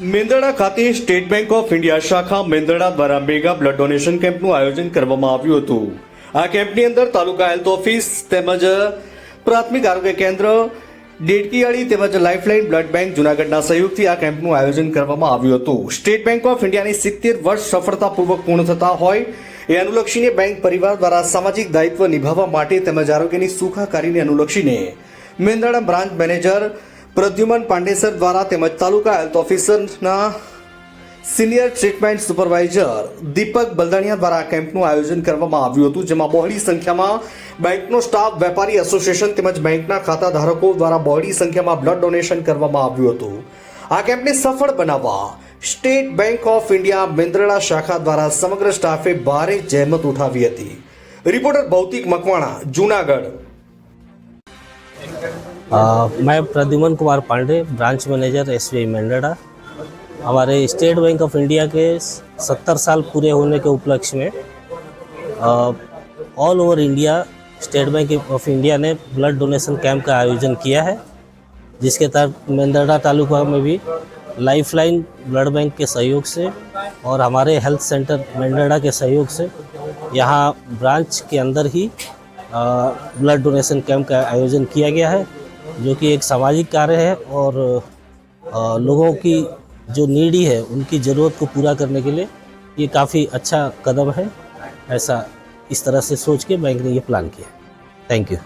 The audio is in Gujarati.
મેંદરડા ખાતે સ્ટેટ બેંક ઓફ ઇન્ડિયા શાખા મેંદરડા દ્વારા મેગા બ્લડ ડોનેશન કેમ્પનું આયોજન કરવામાં આવ્યું હતું। આ કેમ્પની અંદર તાલુકા હેલ્થ ઓફિસ તેમજ પ્રાથમિક આરોગ્ય કેન્દ્ર ડેડકીયાળી તેમજ લાઇફલાઇન બ્લડ બેંક જૂનાગઢના સહયોગથી આ કેમ્પનું આયોજન કરવામાં આવ્યું હતું। સ્ટેટ બેંક ઓફ ઇન્ડિયાની 70 વર્ષ સફળતાપૂર્વક પૂર્ણ થતા હોય એ અનુલક્ષીને બેંક પરિવાર દ્વારા સામાજિક દાયિત્વ નિભાવવા માટે તેમજ આરોગ્યની સુખાકારીને અનુલક્ષીને મેંદરડા બ્રાન્ચ મેનેજર પ્રદ્યુમન પાંડેસર દ્વારા તેમજ તાલુકા હેલ્થ ઓફિસરના સિનિયર ટ્રીટમેન્ટ સુપરવાઇઝર દીપક બલદાણિયા દ્વારા આ કેમ્પનું આયોજન કરવામાં આવ્યું હતું, જેમાં બહોળી સંખ્યામાં બેંકનો સ્ટાફ, વેપારી એસોસિએશન તેમજ બેંકના ખાતા ધારકો દ્વારા બહોળી સંખ્યામાં બ્લડ ડોનેશન કરવામાં આવ્યું હતું। આ કેમ્પને સફળ બનાવવા state bank of India Mendarda શાખા દ્વારા સમગ્ર સ્ટાફે ભારે જહેમત ઉઠાવી હતી। રિપોર્ટર ભૌતિક મકવાણા, જૂનાગઢ। मैं Pradyuman Kumar Pandey, branch manager SBI Mendarda. हमारे स्टेट बैंक ऑफ इंडिया के 70 साल पूरे होने के उपलक्ष्य में all over India state bank of India ने ब्लड डोनेशन कैंप का आयोजन किया है, जिसके तहत मेंदरडा तालुका में भी लाइफलाइन ब्लड बैंक के सहयोग से और हमारे हेल्थ सेंटर मेंदरडा के सहयोग से यहाँ ब्रांच के अंदर ही ब्लड डोनेशन कैंप का आयोजन किया गया है, जो कि एक सामाजिक कार्य है और लोगों की जो नीडी है उनकी ज़रूरत को पूरा करने के लिए ये काफ़ी अच्छा कदम है। ऐसा इस तरह से सोच के बैंक ने ये प्लान किया। Thank you.